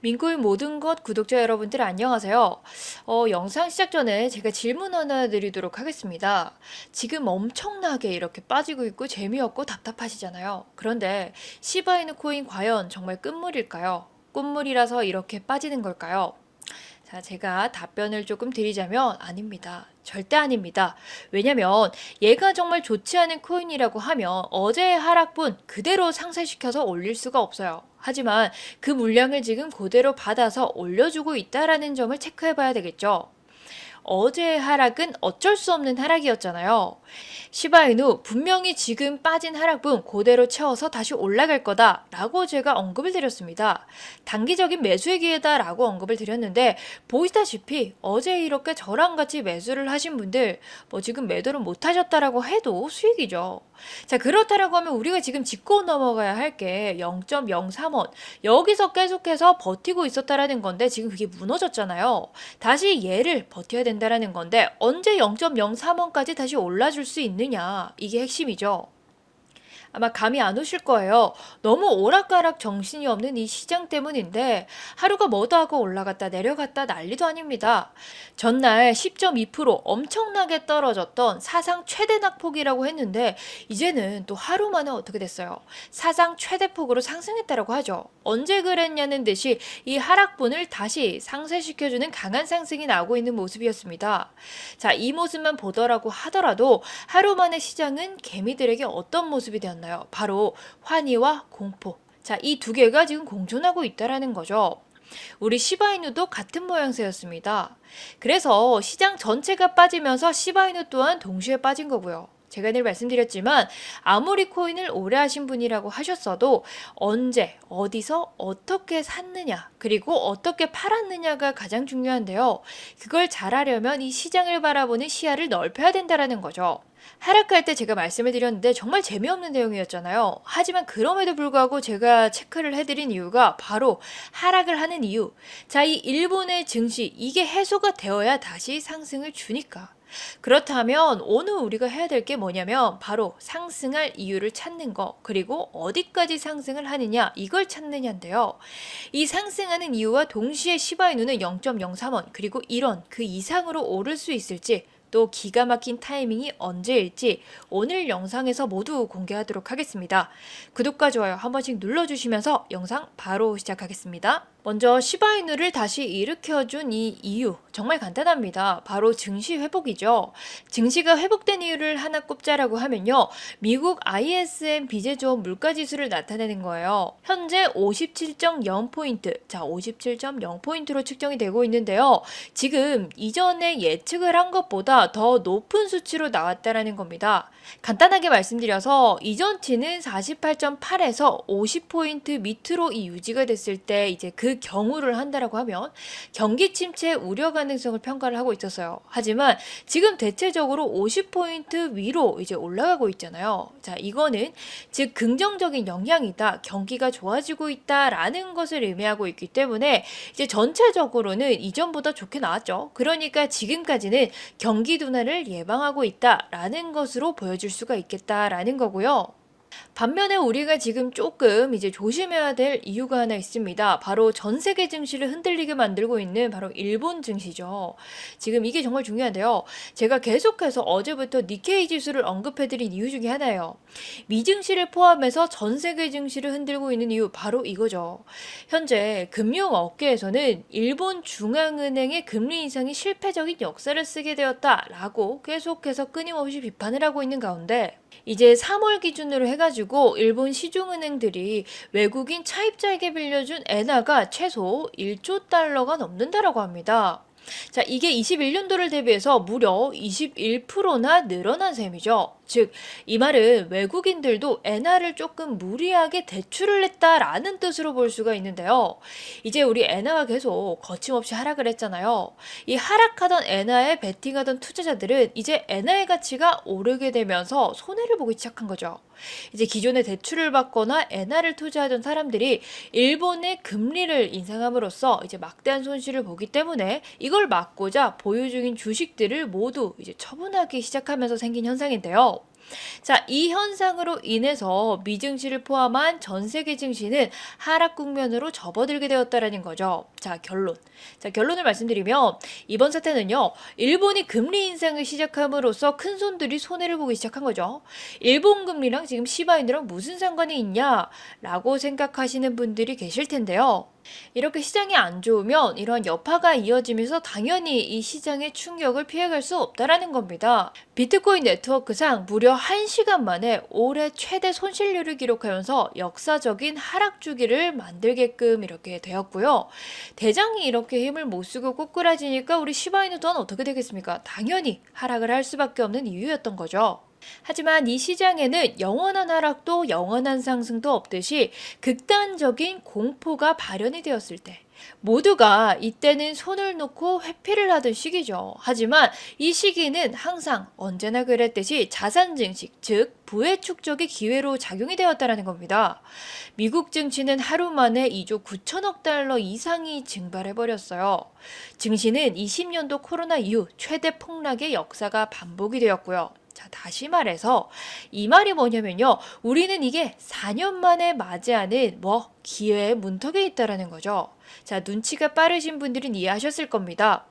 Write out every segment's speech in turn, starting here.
민구의 모든 것 구독자 여러분들 안녕하세요. 영상 시작 전에 제가 질문 하나 드리도록 하겠습니다. 지금 엄청나게 이렇게 빠지고 있고 재미없고 답답하시잖아요. 그런데 시바이누 코인 과연 정말 끝물일까요? 끝물이라서 이렇게 빠지는 걸까요? 자, 제가 답변을 조금 드리자면 아닙니다. 절대 아닙니다. 왜냐면 얘가 정말 좋지 않은 코인이라고 하면 어제의 하락분 그대로 상쇄시켜서 올릴 수가 없어요. 하지만 그 물량을 지금 그대로 받아서 올려주고 있다라는 점을 체크해 봐야 되겠죠. 어제의 하락은 어쩔 수 없는 하락이었잖아요. 시바이누 분명히 지금 빠진 하락분 그대로 채워서 다시 올라갈 거다 라고 제가 언급을 드렸습니다. 단기적인 매수의 기회다 라고 언급을 드렸는데 보시다시피 어제 이렇게 저랑 같이 매수를 하신 분들 지금 매도를 못 하셨다라고 해도 수익이죠. 자, 그렇다라고 하면 우리가 지금 짚고 넘어가야 할 게 0.03원 여기서 계속해서 버티고 있었다라는 건데 지금 그게 무너졌잖아요. 다시 얘를 버텨야 된다라는 건데 언제 0.03원까지 다시 올라줄 수 있느냐 이게 핵심이죠. 아마 감이 안 오실 거예요. 너무 오락가락 정신이 없는 이 시장 때문인데 하루가 뭐도 하고 올라갔다 내려갔다 난리도 아닙니다. 전날 10.2% 엄청나게 떨어졌던 사상 최대 낙폭이라고 했는데 이제는 또 하루 만에 어떻게 됐어요? 사상 최대폭으로 상승했다라고 하죠. 언제 그랬냐는 듯이 이 하락분을 다시 상쇄시켜주는 강한 상승이 나오고 있는 모습이었습니다. 자, 이 모습만 보더라고 하더라도 하루 만에 시장은 개미들에게 어떤 모습이 되었나요? 바로 환희와 공포. 자, 이 두 개가 지금 공존하고 있다라는 거죠. 우리 시바이누도 같은 모양새였습니다. 그래서 시장 전체가 빠지면서 시바이누 또한 동시에 빠진 거고요. 제가 늘 말씀드렸지만 아무리 코인을 오래 하신 분이라고 하셨어도 언제, 어디서, 어떻게 샀느냐, 그리고 어떻게 팔았느냐가 가장 중요한데요. 그걸 잘하려면 이 시장을 바라보는 시야를 넓혀야 된다는 거죠. 하락할 때 제가 말씀을 드렸는데 정말 재미없는 내용이었잖아요. 하지만 그럼에도 불구하고 제가 체크를 해드린 이유가 바로 하락을 하는 이유. 자, 이 일본의 증시 이게 해소가 되어야 다시 상승을 주니까. 그렇다면 오늘 우리가 해야 될 게 뭐냐면 바로 상승할 이유를 찾는 거 그리고 어디까지 상승을 하느냐 이걸 찾느냐인데요. 이 상승하는 이유와 동시에 시바이누는 0.03원 그리고 1원 그 이상으로 오를 수 있을지 또 기가 막힌 타이밍이 언제일지 오늘 영상에서 모두 공개하도록 하겠습니다. 구독과 좋아요 한 번씩 눌러주시면서 영상 바로 시작하겠습니다. 먼저 시바이누를 다시 일으켜준 이 이유 정말 간단합니다. 바로 증시 회복이죠. 증시가 회복된 이유를 하나 꼽자라고 하면요. 미국 ISM 비제조업 물가지수를 나타내는 거예요. 현재 57.0포인트, 자 57.0포인트로 측정이 되고 있는데요. 지금 이전에 예측을 한 것보다 더 높은 수치로 나왔다라는 겁니다. 간단하게 말씀드려서 이전치는 48.8에서 50포인트 밑으로 이 유지가 됐을 때 이제 그 경우를 한다라고 하면 경기 침체 우려 가능성을 평가를 하고 있었어요. 하지만 지금 대체적으로 50포인트 위로 이제 올라가고 있잖아요. 자, 이거는 즉 긍정적인 영향이다. 경기가 좋아지고 있다라는 것을 의미하고 있기 때문에 이제 전체적으로는 이전보다 좋게 나왔죠. 그러니까 지금까지는 경기 둔화를 예방하고 있다라는 것으로 보여줄 수가 있겠다라는 거고요. 반면에 우리가 지금 조금 이제 조심해야 될 이유가 하나 있습니다. 바로 전 세계 증시를 흔들리게 만들고 있는 바로 일본 증시죠. 지금 이게 정말 중요한데요. 제가 계속해서 어제부터 니케이 지수를 언급해드린 이유 중에 하나예요. 미증시를 포함해서 전 세계 증시를 흔들고 있는 이유 바로 이거죠. 현재 금융업계에서는 일본 중앙은행의 금리 인상이 실패적인 역사를 쓰게 되었다라고 계속해서 끊임없이 비판을 하고 있는 가운데 이제 3월 기준으로 해가지고 일본 시중은행들이 외국인 차입자에게 빌려준 엔화가 최소 1조 달러가 넘는다라고 합니다. 자, 이게 21년도를 대비해서 무려 21%나 늘어난 셈이죠. 즉, 이 말은 외국인들도 엔화를 조금 무리하게 대출을 했다라는 뜻으로 볼 수가 있는데요. 이제 우리 엔화가 계속 거침없이 하락을 했잖아요. 이 하락하던 엔화에 베팅하던 투자자들은 이제 엔화의 가치가 오르게 되면서 손해를 보기 시작한 거죠. 이제 기존에 대출을 받거나 엔화를 투자하던 사람들이 일본의 금리를 인상함으로써 이제 막대한 손실을 보기 때문에 이걸 막고자 보유 중인 주식들을 모두 이제 처분하기 시작하면서 생긴 현상인데요. 자, 이 현상으로 인해서 미증시를 포함한 전 세계 증시는 하락 국면으로 접어들게 되었다라는 거죠. 자, 결론. 자, 결론을 말씀드리면 이번 사태는요, 일본이 금리 인상을 시작함으로써 큰 손들이 손해를 보기 시작한 거죠. 일본 금리랑 지금 시바이누랑 무슨 상관이 있냐라고 생각하시는 분들이 계실 텐데요. 이렇게 시장이 안 좋으면 이런 여파가 이어지면서 당연히 이 시장의 충격을 피해갈 수 없다라는 겁니다. 비트코인 네트워크상 무려 1시간 만에 올해 최대 손실률을 기록하면서 역사적인 하락 주기를 만들게끔 이렇게 되었고요. 대장이 이렇게 힘을 못 쓰고 꼬꾸라지니까 우리 시바이누 또한 어떻게 되겠습니까? 당연히 하락을 할 수밖에 없는 이유였던 거죠. 하지만 이 시장에는 영원한 하락도 영원한 상승도 없듯이 극단적인 공포가 발현이 되었을 때 모두가 이때는 손을 놓고 회피를 하던 시기죠. 하지만 이 시기는 항상 언제나 그랬듯이 자산 증식, 즉 부의 축적의 기회로 작용이 되었다는 겁니다. 미국 증시는 하루 만에 2조 9천억 달러 이상이 증발해버렸어요. 증시는 20년도 코로나 이후 최대 폭락의 역사가 반복이 되었고요. 자, 다시 말해서 이 말이 뭐냐면요. 우리는 이게 4년 만에 맞이하는 기회의 문턱에 있다라는 거죠. 자, 눈치가 빠르신 분들은 이해하셨을 겁니다.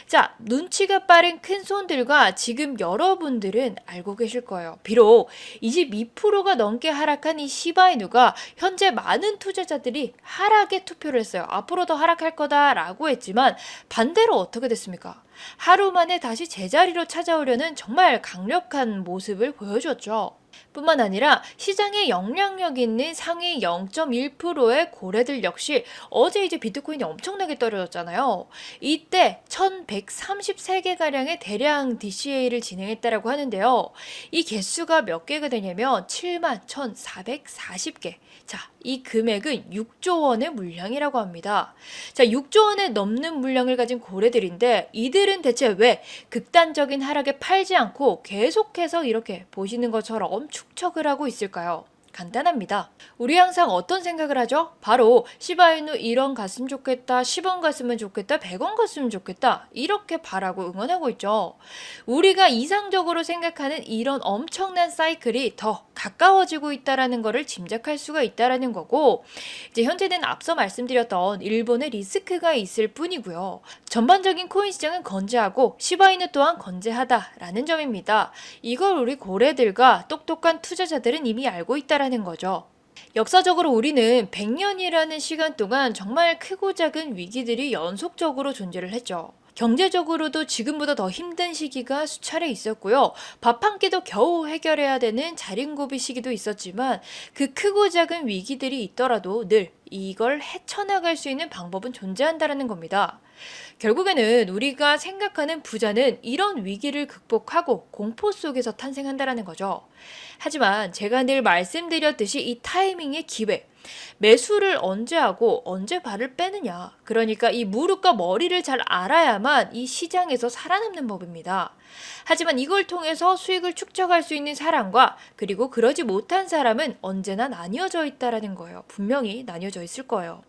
자, 눈치가 빠른 큰 손들과 지금 여러분들은 알고 계실 거예요. 비록 22%가 넘게 하락한 이 시바이누가 현재 많은 투자자들이 하락에 투표를 했어요. 앞으로 더 하락할 거다라고 했지만 반대로 어떻게 됐습니까? 하루 만에 다시 제자리로 찾아오려는 정말 강력한 모습을 보여줬죠. 뿐만 아니라 시장에 영향력 있는 상위 0.1%의 고래들 역시 어제 이제 비트코인이 엄청나게 떨어졌잖아요. 이때 1133개가량의 대량 DCA를 진행했다라고 하는데요. 이 개수가 몇 개가 되냐면 71,440개. 자, 이 금액은 6조 원의 물량이라고 합니다. 자, 6조 원에 넘는 물량을 가진 고래들인데 이들은 대체 왜 극단적인 하락에 팔지 않고 계속해서 이렇게 보시는 것처럼 축적을 하고 있을까요? 간단합니다. 우리 항상 어떤 생각을 하죠? 바로 시바이누 1원 갔으면 좋겠다, 10원 갔으면 좋겠다, 100원 갔으면 좋겠다 이렇게 바라고 응원하고 있죠. 우리가 이상적으로 생각하는 이런 엄청난 사이클이 더 가까워지고 있다라는 것을 짐작할 수가 있다라는 거고 이제 현재는 앞서 말씀드렸던 일본의 리스크가 있을 뿐이고요. 전반적인 코인 시장은 건재하고 시바이누 또한 건재하다라는 점입니다. 이걸 우리 고래들과 똑똑한 투자자들은 이미 알고 있다라는 거죠. 역사적으로 우리는 100년이라는 시간 동안 정말 크고 작은 위기들이 연속적으로 존재를 했죠. 경제적으로도 지금보다 더 힘든 시기가 수차례 있었고요. 밥 한 끼도 겨우 해결해야 되는 자린고비 시기도 있었지만 그 크고 작은 위기들이 있더라도 늘 이걸 헤쳐나갈 수 있는 방법은 존재한다는 겁니다. 결국에는 우리가 생각하는 부자는 이런 위기를 극복하고 공포 속에서 탄생한다는 거죠. 하지만 제가 늘 말씀드렸듯이 이 타이밍의 기회, 매수를 언제 하고 언제 발을 빼느냐. 그러니까 이 무릎과 머리를 잘 알아야만 이 시장에서 살아남는 법입니다. 하지만 이걸 통해서 수익을 축적할 수 있는 사람과 그리고 그러지 못한 사람은 언제나 나뉘어져 있다라는 거예요. 분명히 나뉘어져 있을 거예요.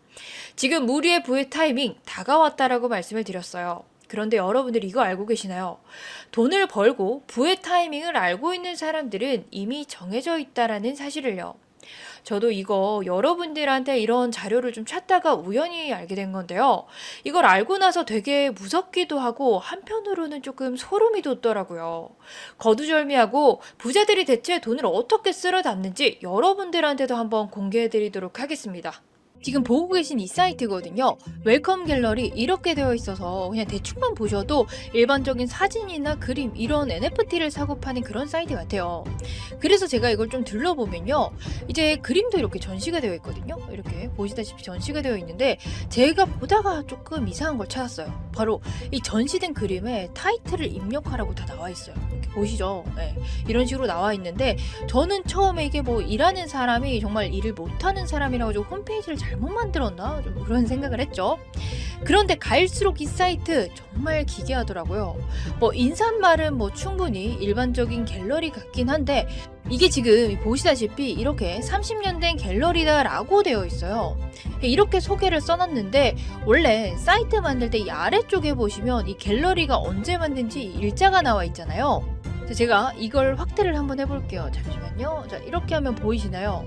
지금 무리의 부의 타이밍 다가왔다라고 말씀을 드렸어요. 그런데 여러분들이 이거 알고 계시나요? 돈을 벌고 부의 타이밍을 알고 있는 사람들은 이미 정해져 있다라는 사실을요. 저도 이거 여러분들한테 이런 자료를 좀 찾다가 우연히 알게 된 건데요. 이걸 알고 나서 되게 무섭기도 하고 한편으로는 조금 소름이 돋더라고요. 거두절미하고 부자들이 대체 돈을 어떻게 쓸어 담는지 여러분들한테도 한번 공개해 드리도록 하겠습니다. 지금 보고 계신 이 사이트거든요. 웰컴 갤러리 이렇게 되어 있어서 그냥 대충만 보셔도 일반적인 사진이나 그림 이런 NFT를 사고 파는 그런 사이트 같아요. 그래서 제가 이걸 좀 둘러보면요. 이제 그림도 이렇게 전시가 되어 있거든요. 이렇게 보시다시피 전시가 되어 있는데 제가 보다가 조금 이상한 걸 찾았어요. 바로 이 전시된 그림에 타이틀을 입력하라고 다 나와 있어요. 이렇게 보시죠. 네. 이런 식으로 나와 있는데 저는 처음에 이게 뭐 일하는 사람이 정말 일을 못하는 사람이라고 좀 홈페이지를 잘못 만들었나? 좀 그런 생각을 했죠. 그런데 갈수록 이 사이트 정말 기괴하더라고요. 인사말은 충분히 일반적인 갤러리 같긴 한데 이게 지금 보시다시피 이렇게 30년 된 갤러리다라고 되어 있어요. 이렇게 소개를 써놨는데 원래 사이트 만들 때 이 아래쪽에 보시면 이 갤러리가 언제 만든지 일자가 나와 있잖아요. 자, 제가 이걸 확대를 한번 해볼게요. 잠시만요. 자, 이렇게 하면 보이시나요?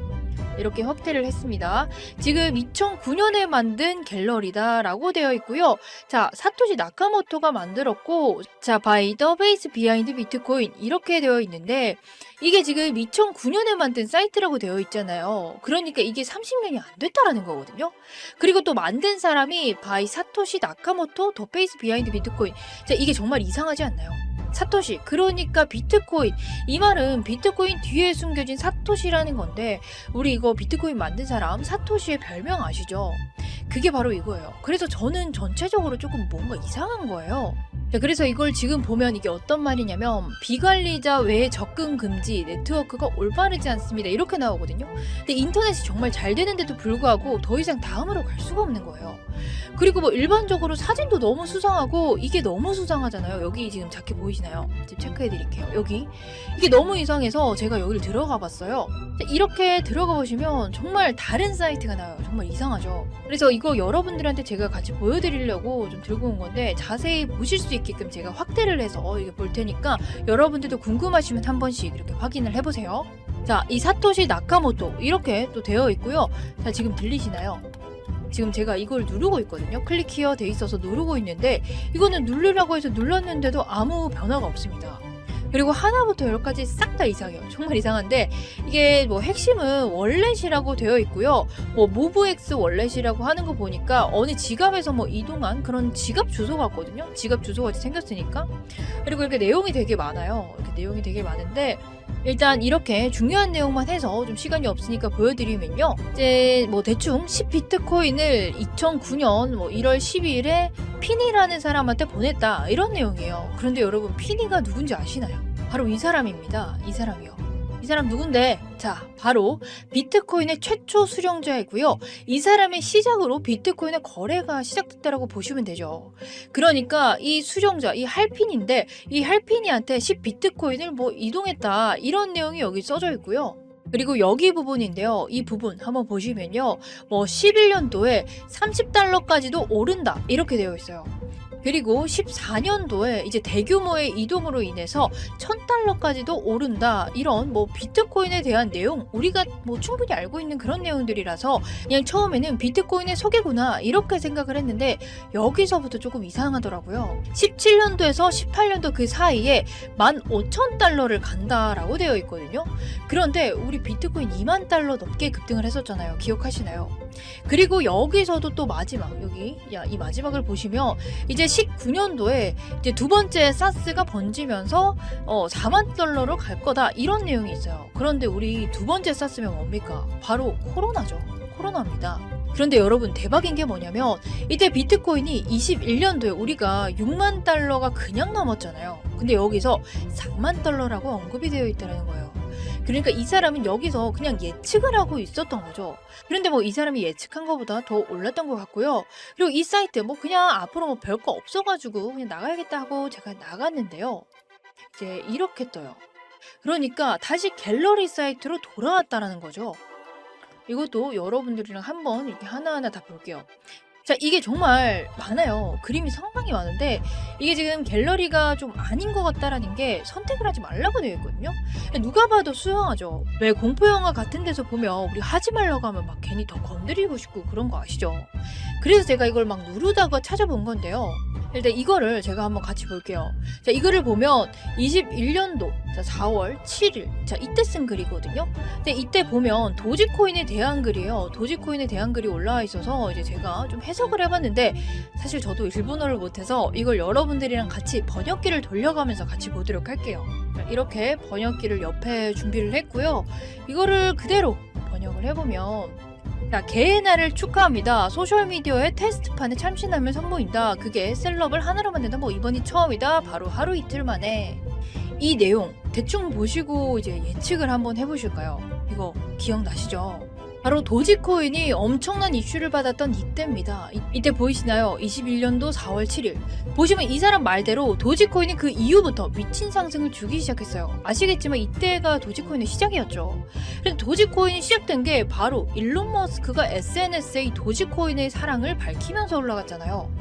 이렇게 확대를 했습니다. 지금 2009년에 만든 갤러리다라고 되어 있고요. 자, 사토시 나카모토가 만들었고, 자, by the base behind 비트코인 이렇게 되어 있는데, 이게 지금 2009년에 만든 사이트라고 되어 있잖아요. 그러니까 이게 30년이 안 됐다라는 거거든요. 그리고 또 만든 사람이 by 사토시 나카모토 the base behind 비트코인. 자, 이게 정말 이상하지 않나요? 사토시, 그러니까 비트코인. 이 말은 비트코인 뒤에 숨겨진 사토시라는 건데, 우리 이거 비트코인 만든 사람 사토시의 별명 아시죠? 그게 바로 이거예요. 그래서 저는 전체적으로 조금 뭔가 이상한 거예요. 자, 그래서 이걸 지금 보면 이게 어떤 말이냐면, 비관리자 외 접근 금지, 네트워크가 올바르지 않습니다, 이렇게 나오거든요. 근데 인터넷이 정말 잘 되는데도 불구하고 더 이상 다음으로 갈 수가 없는 거예요. 그리고 뭐 일반적으로 사진도 너무 수상하고, 이게 너무 수상하잖아요. 여기 지금 작게 보이시나요? 지금 체크해 드릴게요. 여기 이게 너무 이상해서 제가 여기를 들어가 봤어요. 이렇게 들어가 보시면 정말 다른 사이트가 나와요. 정말 이상하죠. 그래서 이거 여러분들한테 제가 같이 보여드리려고 좀 들고 온 건데, 자세히 보실 수 있게끔 제가 확대를 해서 이게 볼 테니까 여러분들도 궁금하시면 한 번씩 이렇게 확인을 해보세요. 자, 이 사토시 나카모토 이렇게 또 되어 있고요. 자, 지금 들리시나요? 지금 제가 이걸 누르고 있거든요. 클릭 히어 돼 있어서 누르고 있는데, 이거는 누르라고 해서 눌렀는데도 아무 변화가 없습니다. 그리고 하나부터 열까지 싹 다 이상해요. 정말 이상한데, 이게 뭐 핵심은 월렛이라고 되어 있고요. 뭐 모브X 월렛이라고 하는 거 보니까 어느 지갑에서 뭐 이동한 그런 지갑 주소 같거든요. 지갑 주소 같이 생겼으니까. 그리고 이렇게 내용이 되게 많아요. 이렇게 내용이 되게 많은데, 일단 이렇게 중요한 내용만 해서 좀 시간이 없으니까 보여드리면요. 이제 뭐 대충 10비트코인을 2009년 뭐 1월 12일에 피니라는 사람한테 보냈다, 이런 내용이에요. 그런데 여러분, 피니가 누군지 아시나요? 바로 이 사람입니다. 이 사람이요. 이 사람 누군데? 자, 바로 비트코인의 최초 수령자이고요. 이 사람의 시작으로 비트코인의 거래가 시작됐다라고 보시면 되죠. 그러니까 이 수령자, 이 할핀인데, 이 할핀이한테 10비트코인을 뭐 이동했다, 이런 내용이 여기 써져 있고요. 그리고 여기 부분인데요. 이 부분 한번 보시면요. 뭐 11년도에 30달러까지도 오른다, 이렇게 되어 있어요. 그리고 14년도에 이제 대규모의 이동으로 인해서 1000달러까지도 오른다, 이런 뭐 비트코인에 대한 내용, 우리가 뭐 충분히 알고 있는 그런 내용들이라서 그냥 처음에는 비트코인의 소개구나, 이렇게 생각을 했는데, 여기서부터 조금 이상하더라고요. 17년도에서 18년도 그 사이에 15,000달러를 간다라고 되어 있거든요. 그런데 우리 비트코인 2만 달러 넘게 급등을 했었잖아요. 기억하시나요? 그리고 여기서도 또 마지막, 여기 이 마지막을 보시면 이제 19년도에 이제 두 번째 사스가 번지면서 4만 달러로 갈 거다, 이런 내용이 있어요. 그런데 우리 두 번째 사스면 뭡니까? 바로 코로나죠. 코로나입니다. 그런데 여러분, 대박인 게 뭐냐면, 이때 비트코인이 21년도에 우리가 6만 달러가 그냥 넘었잖아요. 근데 여기서 4만 달러라고 언급이 되어 있다는 거예요. 그러니까 이 사람은 여기서 그냥 예측을 하고 있었던 거죠. 그런데 뭐 이 사람이 예측한 것보다 더 올랐던 것 같고요. 그리고 이 사이트 뭐 그냥 앞으로 뭐 별거 없어가지고 그냥 나가야겠다 하고 제가 나갔는데요. 이제 이렇게 떠요. 그러니까 다시 갤러리 사이트로 돌아왔다라는 거죠. 이것도 여러분들이랑 한번 이렇게 하나하나 다 볼게요. 자, 이게 정말 많아요. 그림이 상당히 많은데, 이게 지금 갤러리가 좀 아닌 것 같다라는 게 선택을 하지 말라고 되어 있거든요. 누가 봐도 수상하죠. 왜 공포영화 같은 데서 보면 우리 하지 말라고 하면 막 괜히 더 건드리고 싶고 그런 거 아시죠? 그래서 제가 이걸 막 누르다가 찾아본 건데요. 일단 이거를 제가 한번 같이 볼게요. 자, 이거를 보면 21년도 자, 4월 7일 자, 이때 쓴 글이거든요. 근데 이때 보면 도지코인에 대한 글이에요. 도지코인에 대한 글이 올라와 있어서 이제 제가 좀 해석을 해봤는데, 사실 저도 일본어를 못해서 이걸 여러분들이랑 같이 번역기를 돌려가면서 같이 보도록 할게요. 자, 이렇게 번역기를 옆에 준비를 했고요. 이거를 그대로 번역을 해보면, 자, 개의 날을 축하합니다. 소셜미디어의 테스트판에 참신함을 선보인다. 그게 셀럽을 하나로 만든다. 뭐 이번이 처음이다. 바로 하루 이틀 만에. 이 내용 대충 보시고 이제 예측을 한번 해보실까요? 이거 기억나시죠? 바로 도지코인이 엄청난 이슈를 받았던 이때입니다. 이때 보이시나요? 21년도 4월 7일. 보시면 이 사람 말대로 도지코인이 그 이후부터 미친 상승을 주기 시작했어요. 아시겠지만 이때가 도지코인의 시작이었죠. 그래서 도지코인이 시작된 게 바로 일론 머스크가 SNS에 이 도지코인의 사랑을 밝히면서 올라갔잖아요.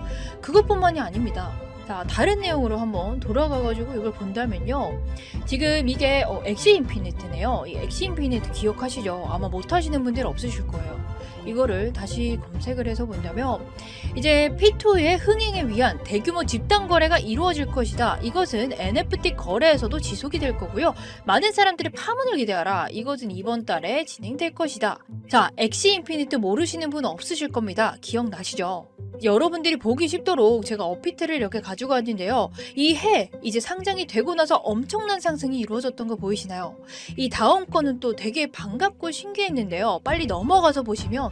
그것뿐만이 아닙니다. 자, 다른 내용으로 한번 돌아가 가지고 이걸 본다면요. 지금 이게 엑시 인피니트네요. 이 엑시 인피니트 기억하시죠? 아마 못 하시는 분들 없으실 거예요. 이거를 다시 검색을 해서 본다면 이제 P2의 흥행에 위한 대규모 집단 거래가 이루어질 것이다. 이것은 NFT 거래에서도 지속이 될 거고요. 많은 사람들이 파문을 기대하라. 이것은 이번 달에 진행될 것이다. 자, 엑시 인피니트 모르시는 분 없으실 겁니다. 기억나시죠? 여러분들이 보기 쉽도록 제가 업비트를 이렇게 가지고 왔는데요. 이 해 이제 상장이 되고 나서 엄청난 상승이 이루어졌던 거 보이시나요? 이 다음 거는 또 되게 반갑고 신기했는데요. 빨리 넘어가서 보시면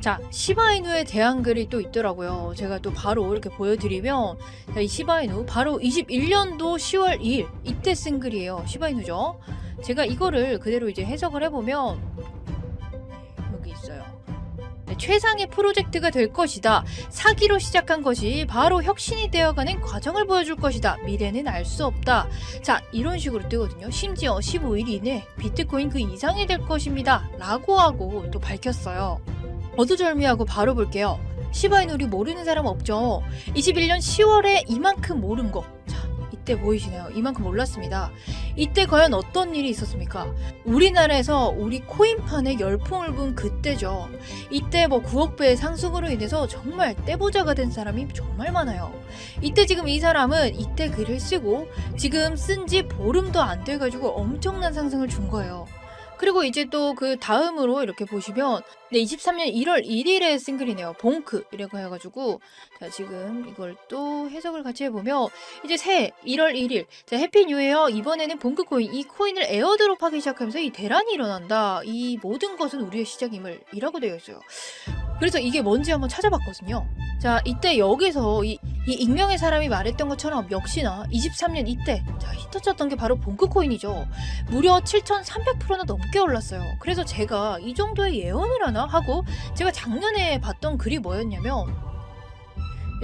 자, 시바이누에 대한 글이 또 있더라고요. 제가 또 바로 이렇게 보여드리면 자, 이 시바이누 바로 21년도 10월 2일 이때 쓴 글이에요. 시바이누죠. 제가 이거를 그대로 이제 해석을 해보면 여기 있어요. 최상의 프로젝트가 될 것이다. 사기로 시작한 것이 바로 혁신이 되어가는 과정을 보여줄 것이다. 미래는 알 수 없다. 자, 이런 식으로 뜨거든요. 심지어 15일 이내 비트코인 그 이상이 될 것입니다. 라고 하고 또 밝혔어요. 거두절미하고 바로 볼게요. 시바이누 우리 모르는 사람 없죠? 21년 10월에 이만큼 오른 거. 자, 이때 보이시나요? 이만큼 올랐습니다. 이때 과연 어떤 일이 있었습니까? 우리나라에서 우리 코인판에 열풍을 분 그때죠. 이때 뭐 9억 배의 상승으로 인해서 정말 떼부자가 된 사람이 정말 많아요. 이때 지금 이 사람은 이때 글을 쓰고 지금 쓴 지 보름도 안 돼가지고 엄청난 상승을 준 거예요. 그리고 이제 또 그 다음으로 이렇게 보시면 23년 1월 1일에 쓴 글이네요. 봉크 이라고 해가지고 자, 지금 이걸 또 해석을 같이 해보면 이제 새해 1월 1일 자, 해피 뉴 이어 이번에는 봉크 코인 이 코인을 에어드롭하기 시작하면서 이 대란이 일어난다. 이 모든 것은 우리의 시작임을 이라고 되어 있어요. 그래서 이게 뭔지 한번 찾아봤거든요. 자, 이때 여기서 이 익명의 사람이 말했던 것처럼 역시나 23년 이때 자, 히터쳤던 게 바로 봉크코인이죠. 무려 7,300%나 넘게 올랐어요. 그래서 제가 이 정도의 예언을 하나 하고 제가 작년에 봤던 글이 뭐였냐면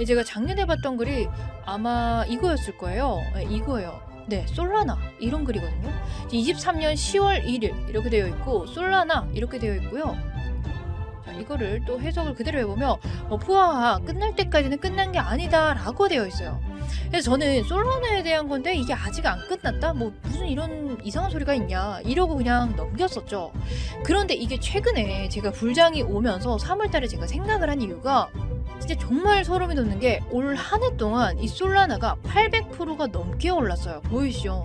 제가 작년에 봤던 글이 아마 이거였을 거예요. 네, 이거예요. 네, 솔라나 이런 글이거든요. 23년 10월 1일 이렇게 되어 있고 솔라나 이렇게 되어 있고요. 이거를 또 해석을 그대로 해보면 푸아하 끝날 때까지는 끝난 게 아니다 라고 되어 있어요. 그래서 저는 솔라나에 대한 건데 이게 아직 안 끝났다? 뭐 무슨 이런 이상한 소리가 있냐 이러고 그냥 넘겼었죠. 그런데 이게 최근에 제가 불장이 오면서 3월달에 제가 생각을 한 이유가 진짜 정말 소름이 돋는 게 올 한 해 동안 이 솔라나가 800%가 넘게 올랐어요. 보이시죠?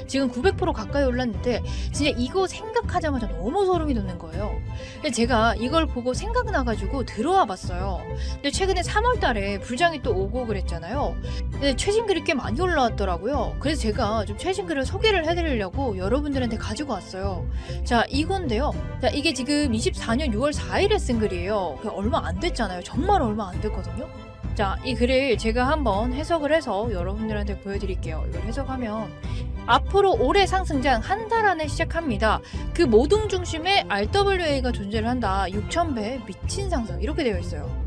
지금 900% 가까이 올랐는데 진짜 이거 생각하자마자 너무 소름이 돋는 거예요. 제가 이걸 보고 생각나가지고 들어와 봤어요. 근데 최근에 3월달에 불장이 또 오고 그랬잖아요. 근데 최신 글이 꽤 많이 올라왔더라고요. 그래서 제가 좀 최신 글을 소개를 해드리려고 여러분들한테 가지고 왔어요. 자, 이건데요. 자, 이게 지금 24년 6월 4일에 쓴 글이에요. 얼마 안 됐잖아요. 정말 얼마 안 됐거든요. 자, 이 글을 제가 한번 해석을 해서 여러분들한테 보여드릴게요. 이걸 해석하면 앞으로 올해 상승장 한 달 안에 시작합니다. 그 모든 중심에 RWA가 존재를 한다. 6,000배 미친 상승 이렇게 되어 있어요.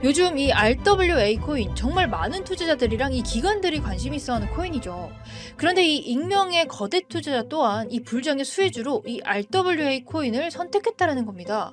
요즘 이 RWA 코인 정말 많은 투자자들이랑 이 기관들이 관심이 있어하는 코인이죠. 그런데 이 익명의 거대 투자자 또한 이 불장의 수혜주로 이 RWA 코인을 선택했다라는 겁니다.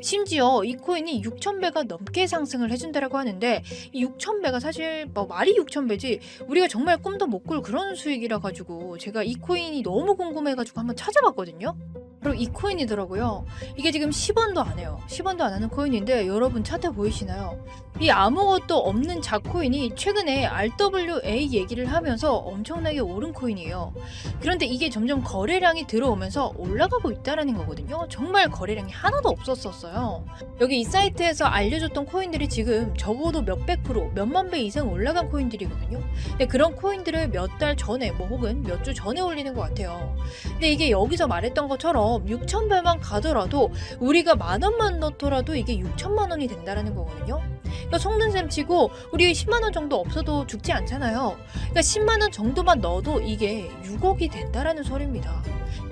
심지어 이 코인이 6,000배가 넘게 상승을 해준다라고 하는데 이 6,000배가 사실 뭐 말이 6,000배지 우리가 정말 꿈도 못 꿀 그런 수익이라 가지고 제가 이 코인이 너무 궁금해가지고 한번 찾아봤거든요. 바로 이 코인이더라고요. 이게 지금 10원도 안 해요. 10원도 안 하는 코인인데 여러분 차트 보이시나요? 이 아무것도 없는 자코인이 최근에 RWA 얘기를 하면서 엄청나게 오른 코인이에요. 그런데 이게 점점 거래량이 들어오면서 올라가고 있다라는 거거든요. 정말 거래량이 하나도 없었어요. 여기 이 사이트에서 알려줬던 코인들이 지금 적어도 몇백 프로, 몇만 배 이상 올라간 코인들이거든요. 근데 그런 코인들을 몇 달 전에 뭐 혹은 몇 주 전에 올리는 것 같아요. 근데 이게 여기서 말했던 것처럼 6,000배만 가더라도 우리가 10,000원만 넣더라도 이게 6천만 원이 된다라는 거거든요. 그러니까 속는셈 치고 우리 10만 원 정도 없어도 죽지 않잖아요. 그러니까 10만 원 정도만 넣어도 이게 6억이 된다라는 소리입니다.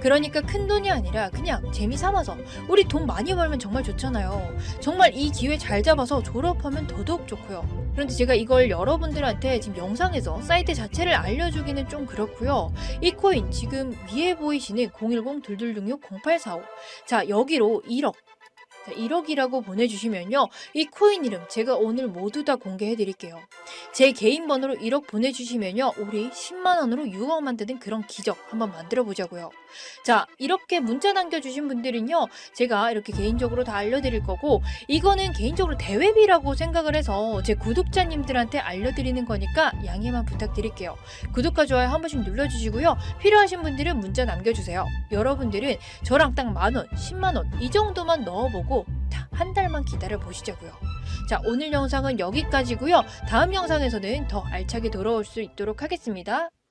그러니까 큰 돈이 아니라 그냥 재미 삼아서 우리 돈 많이 벌면 정말 좋잖아요. 정말 이 기회 잘 잡아서 졸업하면 더더욱 좋고요. 그런데 제가 이걸 여러분들한테 지금 영상에서 사이트 자체를 알려주기는 좀 그렇고요. 이 코인 지금 위에 보이시는 010-2266-0845 자, 여기로 1억 1억이라고 보내주시면요. 이 코인 이름 제가 오늘 모두 다 공개해 드릴게요. 제 개인 번호로 1억 보내주시면요. 우리 10만 원으로 6억 만드는 그런 기적 한번 만들어 보자고요. 자, 이렇게 문자 남겨주신 분들은요. 제가 이렇게 개인적으로 다 알려드릴 거고, 이거는 개인적으로 대회비라고 생각을 해서 제 구독자님들한테 알려드리는 거니까 양해만 부탁드릴게요. 구독과 좋아요 한 번씩 눌러주시고요. 필요하신 분들은 문자 남겨주세요. 여러분들은 저랑 딱 10,000원, 10만 원 이 정도만 넣어보고 한 달만 기다려 보시자고요. 자, 오늘 영상은 여기까지고요. 다음 영상에서는 더 알차게 돌아올 수 있도록 하겠습니다.